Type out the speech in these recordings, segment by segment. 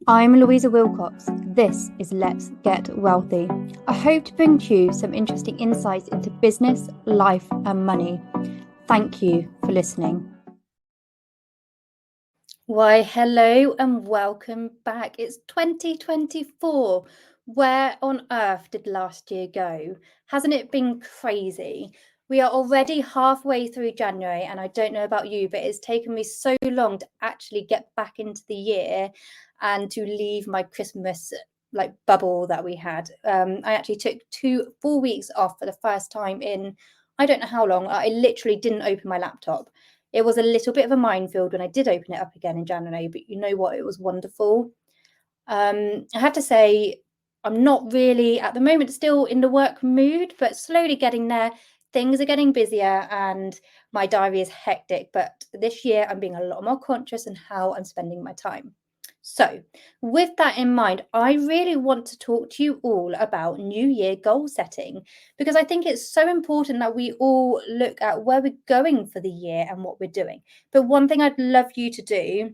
I'm Louisa Wilcox. This is Let's Get Wealthy. I hope to bring to you some interesting insights into business, life, and money. Thank you for listening. Why, hello and welcome back. It's 2024. Where on earth did last year go? Hasn't it been crazy? We are already halfway through January, and I don't know about you, but it's taken me so long to actually get back into the year and to leave my Christmas bubble that we had. I actually took 2 full weeks off for the first time in I don't know how long. I literally didn't open my laptop. It was a little bit of a minefield when I did open it up again in January, but you know what? It was wonderful. I have to say, I'm not really at the moment still in the work mood, but slowly getting there. Things are getting busier and my diary is hectic. But this year, I'm being a lot more conscious in how I'm spending my time. So, with that in mind, I really want to talk to you all about New Year goal setting because I think it's so important that we all look at where we're going for the year and what we're doing. But one thing I'd love you to do,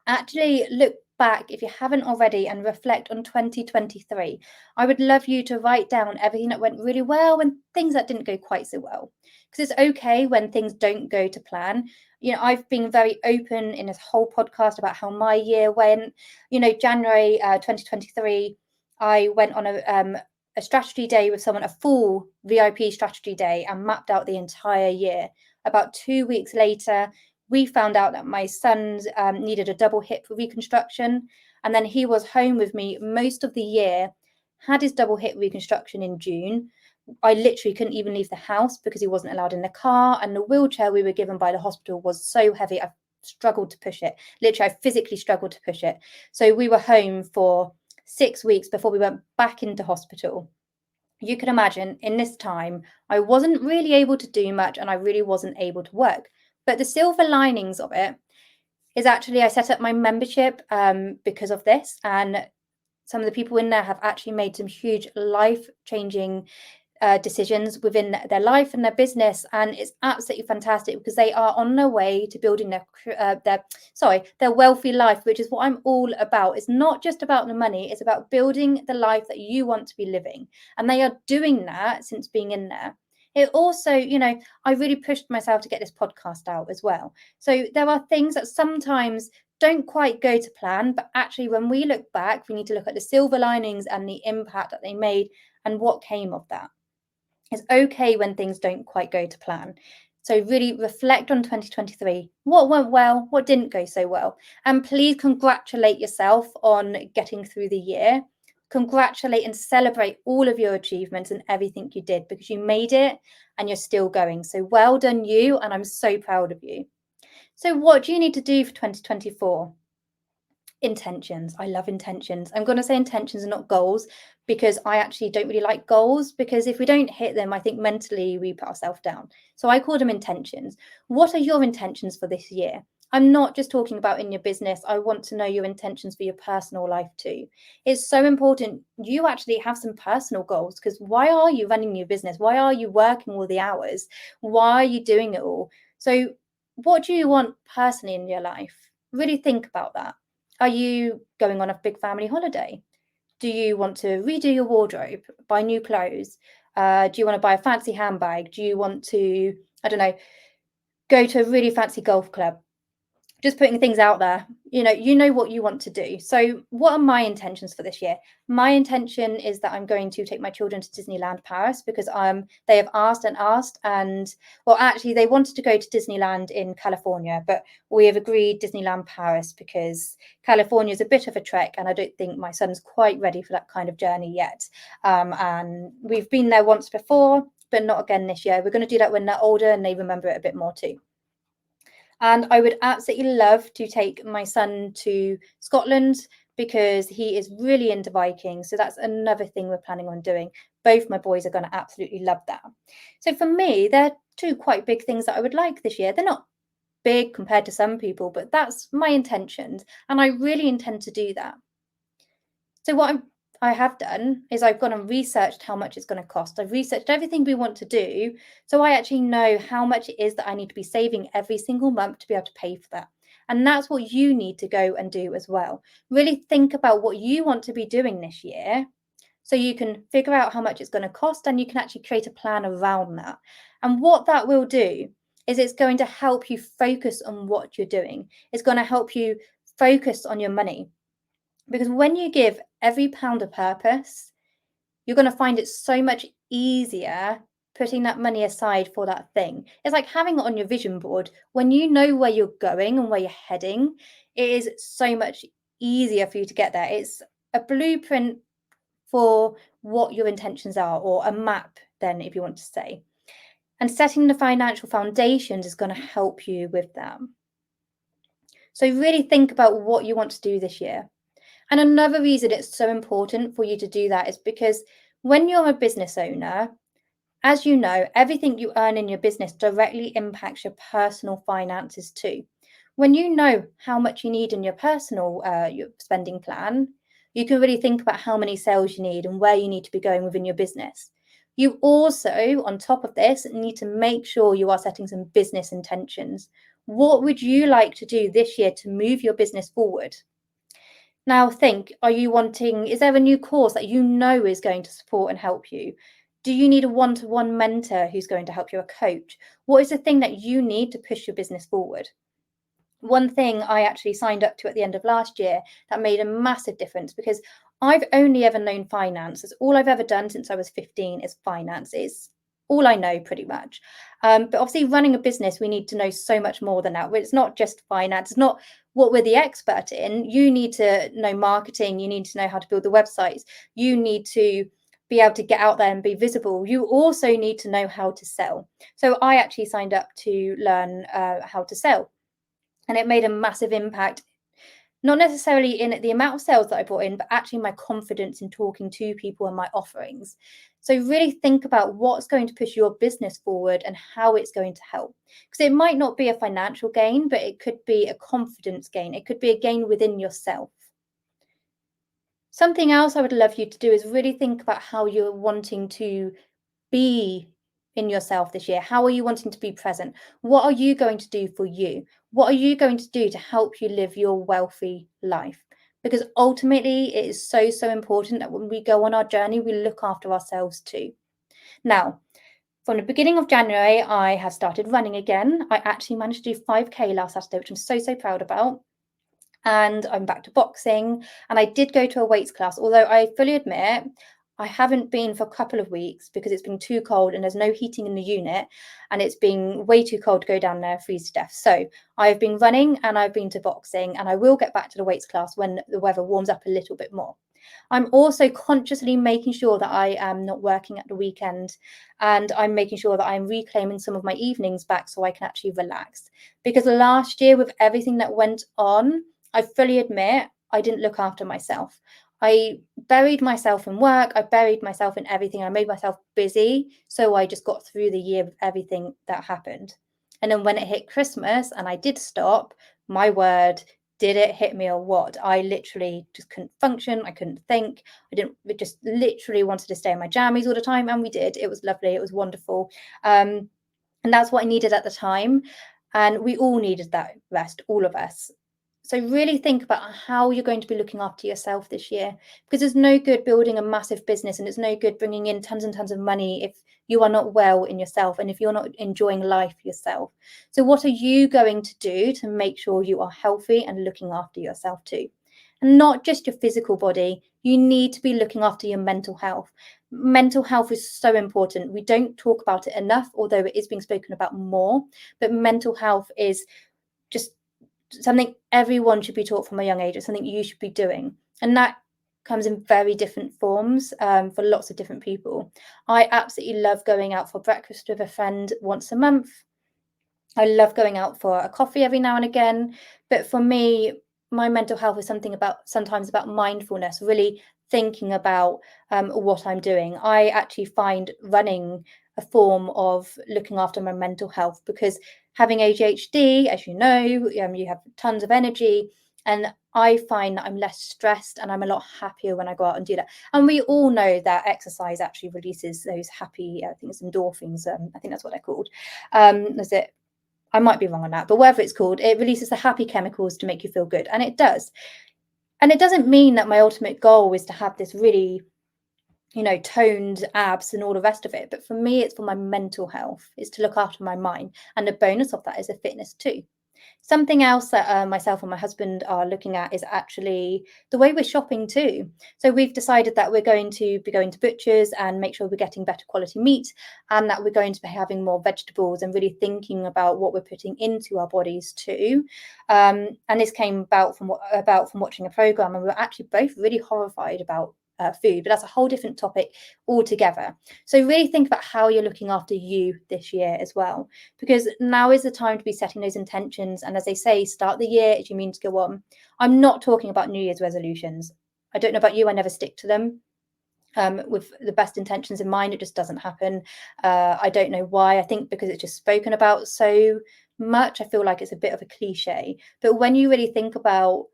actually look back if you haven't already and reflect on 2023. I would love you to write down everything that went really well and things that didn't go quite so well. Because it's okay when things don't go to plan. You know, I've been very open in this whole podcast about how my year went. You know, January 2023, I went on a strategy day with someone, a full VIP strategy day, and mapped out the entire year. About 2 weeks later, we found out that my son needed a double hip reconstruction, and then he was home with me most of the year, had his double hip reconstruction in June. I literally couldn't even leave the house because he wasn't allowed in the car, and the wheelchair we were given by the hospital was so heavy I struggled to push it. Literally, I physically struggled to push it. So we were home for 6 weeks before we went back into hospital. You can imagine in this time, I wasn't really able to do much and I really wasn't able to work. But the silver linings of it is actually I set up my membership because of this. And some of the people in there have actually made some huge life-changing decisions within their life and their business, and it's absolutely fantastic because they are on their way to building their wealthy life, which is what I'm all about. It's not just about the money, it's about building the life that you want to be living, and they are doing that since being in there. It also, you know, I really pushed myself to get this podcast out as well. So there are things that sometimes don't quite go to plan, but actually when we look back, we need to look at the silver linings and the impact that they made and what came of that. It's okay when things don't quite go to plan. So really reflect on 2023. What went well? What didn't go so well? And please congratulate yourself on getting through the year. Congratulate and celebrate all of your achievements and everything you did because you made it and you're still going. So well done you, and I'm so proud of you. So what do you need to do for 2024? Intentions. I love intentions. I'm going to say intentions and not goals because I actually don't really like goals, because if we don't hit them, I think mentally we put ourselves down. So I call them intentions. What are your intentions for this year? I'm not just talking about in your business. I want to know your intentions for your personal life too. It's so important you actually have some personal goals, because why are you running your business? Why are you working all the hours? Why are you doing it all? So what do you want personally in your life? Really think about that. Are you going on a big family holiday? Do you want to redo your wardrobe, buy new clothes? Do you want to buy a fancy handbag? Do you want to, I don't know, go to a really fancy golf club? Just putting things out there. You know what you want to do. So what are my intentions for this year? My intention is that I'm going to take my children to Disneyland Paris because they have asked and well, actually they wanted to go to Disneyland in California, but we have agreed Disneyland Paris because California is a bit of a trek and I don't think my son's quite ready for that kind of journey yet. And we've been there once before, but not again this year. We're going to do that when they're older and they remember it a bit more too. And I would absolutely love to take my son to Scotland because he is really into Viking. So that's another thing we're planning on doing. Both my boys are going to absolutely love that. So for me, they're two quite big things that I would like this year. They're not big compared to some people, but that's my intentions. And I really intend to do that. So what I have done is I've gone and researched how much it's going to cost. I've researched everything we want to do. So I actually know how much it is that I need to be saving every single month to be able to pay for that. And that's what you need to go and do as well. Really think about what you want to be doing this year so you can figure out how much it's going to cost and you can actually create a plan around that. And what that will do is it's going to help you focus on what you're doing. It's going to help you focus on your money. Because when you give every pound a purpose, you're going to find it so much easier putting that money aside for that thing. It's like having it on your vision board. When you know where you're going and where you're heading, it is so much easier for you to get there. It's a blueprint for what your intentions are, or a map, then, if you want to say. And setting the financial foundations is going to help you with that. So really think about what you want to do this year. And another reason it's so important for you to do that is because when you're a business owner, as you know, everything you earn in your business directly impacts your personal finances too. When you know how much you need in your personal your spending plan, you can really think about how many sales you need and where you need to be going within your business. You also, on top of this, need to make sure you are setting some business intentions. What would you like to do this year to move your business forward? Now think, is there a new course that you know is going to support and help you? Do you need a one-to-one mentor who's going to help you, a coach? What is the thing that you need to push your business forward? One thing I actually signed up to at the end of last year that made a massive difference, because I've only ever known finance. It's all I've ever done since I was 15 is finance. It's all I know pretty much. But obviously running a business, we need to know so much more than that. It's not just finance. It's not what we're the expert in. You need to know marketing. You need to know how to build the websites. You need to be able to get out there and be visible. You also need to know how to sell. So I actually signed up to learn how to sell. And it made a massive impact, not necessarily in the amount of sales that I brought in, but actually my confidence in talking to people and my offerings. So really think about what's going to push your business forward and how it's going to help. Because it might not be a financial gain, but it could be a confidence gain. It could be a gain within yourself. Something else I would love you to do is really think about how you're wanting to be in yourself this year. How are you wanting to be present? What are you going to do for you? What are you going to do to help you live your wealthy life? Because ultimately, it is so, so important that when we go on our journey, we look after ourselves too. Now, from the beginning of January, I have started running again. I actually managed to do 5K last Saturday, which I'm so, so proud about. And I'm back to boxing. And I did go to a weights class, although I fully admit I haven't been for a couple of weeks because it's been too cold and there's no heating in the unit and it's been way too cold to go down there, freeze to death. So I've been running and I've been to boxing, and I will get back to the weights class when the weather warms up a little bit more. I'm also consciously making sure that I am not working at the weekend, and I'm making sure that I'm reclaiming some of my evenings back so I can actually relax. Because last year, with everything that went on, I fully admit I didn't look after myself. I buried myself in work. I buried myself in everything. I made myself busy. So I just got through the year with everything that happened. And then when it hit Christmas and I did stop, my word, did it hit me or what? I literally just couldn't function. I couldn't think. Just literally wanted to stay in my jammies all the time. And we did. It was lovely. It was wonderful. And that's what I needed at the time. And we all needed that rest, all of us. So really think about how you're going to be looking after yourself this year, because it's no good building a massive business and it's no good bringing in tons and tons of money if you are not well in yourself and if you're not enjoying life yourself. So what are you going to do to make sure you are healthy and looking after yourself too? And not just your physical body, you need to be looking after your mental health. Mental health is so important. We don't talk about it enough, although it is being spoken about more, but mental health is just something everyone should be taught from a young age. It's something you should be doing. And that comes in very different forms for lots of different people. I absolutely love going out for breakfast with a friend once a month. I love going out for a coffee every now and again. But for me, my mental health is sometimes about mindfulness, really thinking about what I'm doing. I actually find running a form of looking after my mental health, because having ADHD, as you know, you have tons of energy, and I find that I'm less stressed and I'm a lot happier when I go out and do that. And we all know that exercise actually releases those happy, I think it's endorphins. I think that's what they're called. Is it I might be wrong on that, but whatever it's called, it releases the happy chemicals to make you feel good. And it does. And it doesn't mean that my ultimate goal is to have this really, toned abs and all the rest of it. But for me, it's for my mental health, it's to look after my mind. And the bonus of that is a fitness too. Something else that myself and my husband are looking at is actually the way we're shopping too. So we've decided that we're going to be going to butchers and make sure we're getting better quality meat, and that we're going to be having more vegetables and really thinking about what we're putting into our bodies too. And this came about from watching a program, and we were actually both really horrified about food, but that's a whole different topic altogether. So really think about how you're looking after you this year as well, because now is the time to be setting those intentions. And as they say, start the year as you mean to go on. I'm not talking about New Year's resolutions. I don't know about you, I never stick to them. With the best intentions in mind, it just doesn't happen. I don't know why. I think because it's just spoken about so much, I feel like it's a bit of a cliche. But when you really think about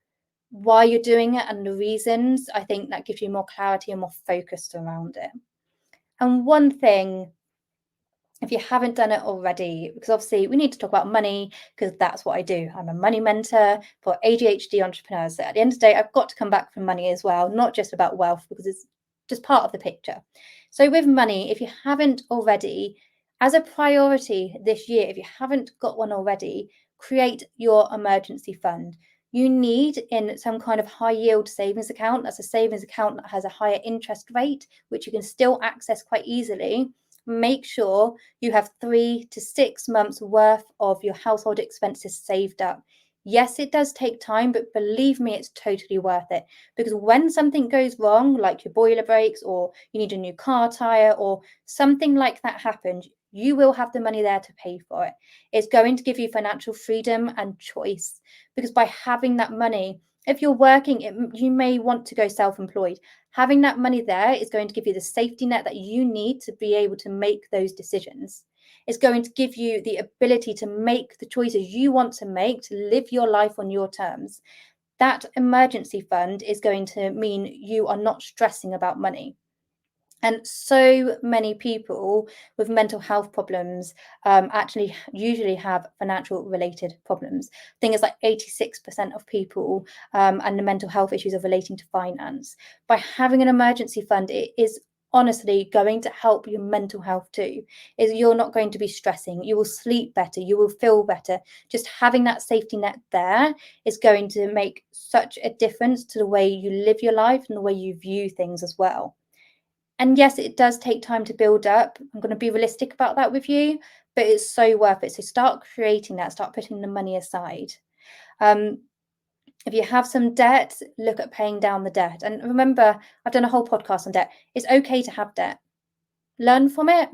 why you're doing it and the reasons, I think that gives you more clarity and more focus around it. And one thing, if you haven't done it already, because obviously we need to talk about money, because that's what I do. I'm a money mentor for ADHD entrepreneurs. So at the end of the day, I've got to come back from money as well, not just about wealth, because it's just part of the picture. So with money, if you haven't already, as a priority this year, if you haven't got one already, create your emergency fund. You need in some kind of high yield savings account. That's a savings account that has a higher interest rate, which you can still access quite easily. Make sure you have 3 to 6 months worth of your household expenses saved up. Yes, it does take time, but believe me, it's totally worth it. Because when something goes wrong, like your boiler breaks, or you need a new car tire, or something like that happens, you will have the money there to pay for it. It's going to give you financial freedom and choice. Because by having that money, if you're working, you may want to go self-employed. Having that money there is going to give you the safety net that you need to be able to make those decisions. It's going to give you the ability to make the choices you want to make, to live your life on your terms. That emergency fund is going to mean you are not stressing about money. And so many people with mental health problems actually usually have financial related problems. I think it's like 86% of people and the mental health issues are relating to finance. By having an emergency fund, it is honestly going to help your mental health too. Is you're not going to be stressing, you will sleep better, you will feel better. Just having that safety net there is going to make such a difference to the way you live your life and the way you view things as well. And yes, it does take time to build up. I'm going to be realistic about that with you, but it's so worth it. So start creating that, start putting the money aside. If you have some debt, look at paying down the debt. And remember, I've done a whole podcast on debt. It's okay to have debt. Learn from it,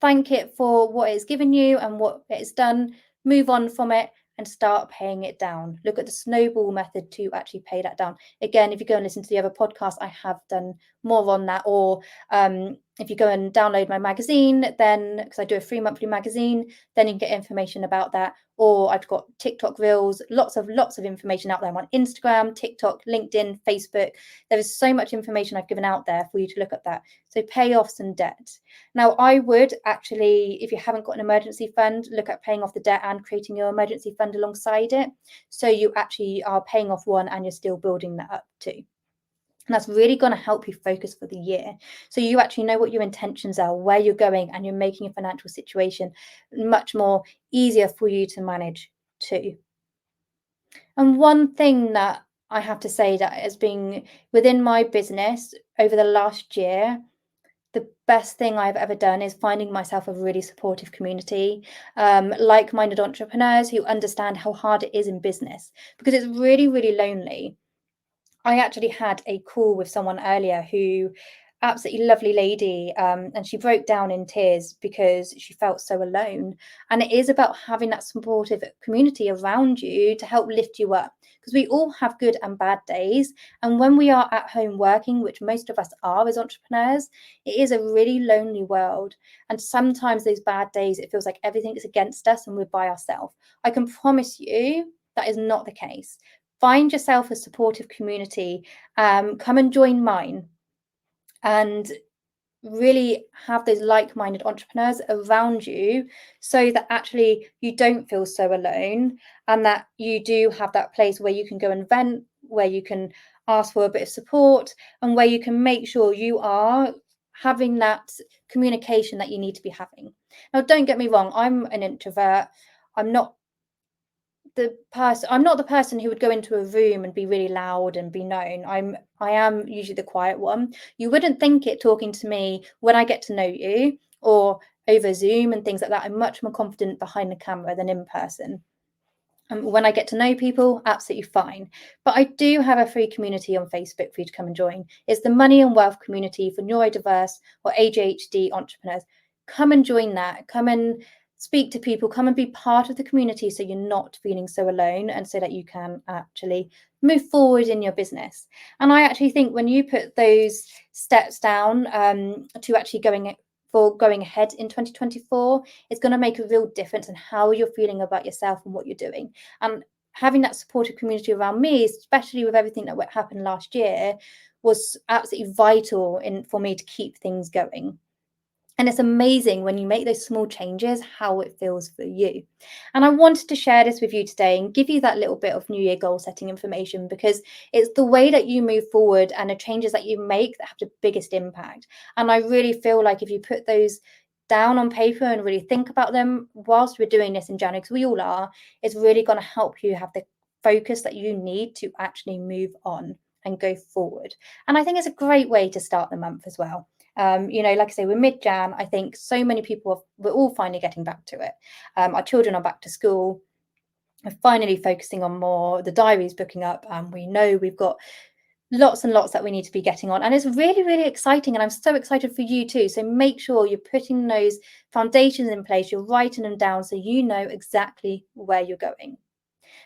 thank it for what it's given you and what it's done, move on from it, and start paying it down. Look at the snowball method to actually pay that down. Again, if you go and listen to the other podcast, I have done more on that. Or if you go and download my magazine, then because I do a free monthly magazine, then you can get information about that. Or I've got TikTok reels, lots of information out there. I'm on Instagram, TikTok, LinkedIn, Facebook. There is so much information I've given out there for you to look at that. So pay off some debt. Now, I would actually, if you haven't got an emergency fund, look at paying off the debt and creating your emergency fund alongside it. So you actually are paying off one and you're still building that up too. And that's really going to help you focus for the year. So you actually know what your intentions are, where you're going, and you're making a financial situation much more easier for you to manage too. And one thing that I have to say that has been within my business over the last year, the best thing I've ever done is finding myself a really supportive community, like-minded entrepreneurs who understand how hard it is in business, because it's really, really lonely. I actually had a call with someone earlier who, absolutely lovely lady, and she broke down in tears because she felt so alone. And it is about having that supportive community around you to help lift you up, because we all have good and bad days. And when we are at home working, which most of us are as entrepreneurs, it is a really lonely world. And sometimes those bad days, it feels like everything is against us and we're by ourselves. I can promise you that is not the case. Find yourself a supportive community. Come and join mine. And really have those like-minded entrepreneurs around you so that actually you don't feel so alone, and that you do have that place where you can go and vent, where you can ask for a bit of support, and where you can make sure you are having that communication that you need to be having. Now, don't get me wrong, I'm an introvert. I'm not I'm not the person who would go into a room and be really loud and be known. I am usually the quiet one. You wouldn't think it talking to me when I get to know you or over Zoom and things like that. I'm much more confident behind the camera than in person. When I get to know people, absolutely fine. But I do have a free community on Facebook for you to come and join. It's the Money and Wealth community for neurodiverse or ADHD entrepreneurs. Come and join that. Come and speak to people. Come and be part of the community so you're not feeling so alone, and so that you can actually move forward in your business. And I actually think when you put those steps down to actually going ahead in 2024, it's going to make a real difference in how you're feeling about yourself and what you're doing. And having that supportive community around me, especially with everything that happened last year, was absolutely vital for me to keep things going. And it's amazing when you make those small changes, how it feels for you. And I wanted to share this with you today and give you that little bit of New Year goal setting information, because it's the way that you move forward and the changes that you make that have the biggest impact. And I really feel like if you put those down on paper and really think about them whilst we're doing this in January, because we all are, it's really going to help you have the focus that you need to actually move on and go forward. And I think it's a great way to start the month as well. Like I say, we're mid-Jan. I think so many people we're all finally getting back to it. Our children are back to school. We're finally focusing on more. The diary's booking up, and we know we've got lots and lots that we need to be getting on. And it's really, really exciting. And I'm so excited for you too. So make sure you're putting those foundations in place. You're writing them down so you know exactly where you're going.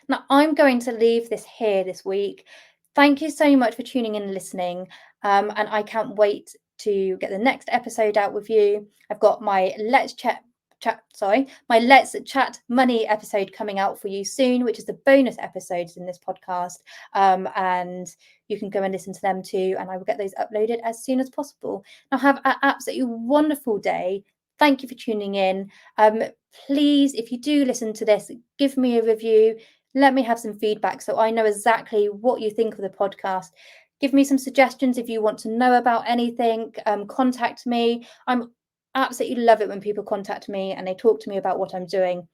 Now, I'm going to leave this here this week. Thank you so much for tuning in and listening. And I can't wait to get the next episode out with you. I've got my Let's Chat Money episode coming out for you soon, which is the bonus episodes in this podcast. And you can go and listen to them too. And I will get those uploaded as soon as possible. Now, have an absolutely wonderful day. Thank you for tuning in. Please, if you do listen to this, give me a review. Let me have some feedback so I know exactly what you think of the podcast. Give me some suggestions if you want to know about anything. Contact me. I'm absolutely love it when people contact me and they talk to me about what I'm doing.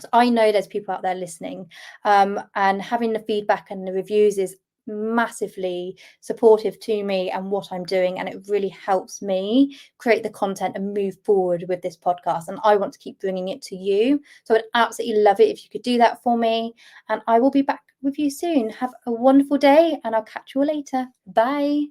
So I know there's people out there listening, and having the feedback and the reviews is massively supportive to me and what I'm doing, and it really helps me create the content and move forward with this podcast, and I want to keep bringing it to you. So I'd absolutely love it if you could do that for me, and I will be back with you soon. Have a wonderful day, and I'll catch you all later. Bye.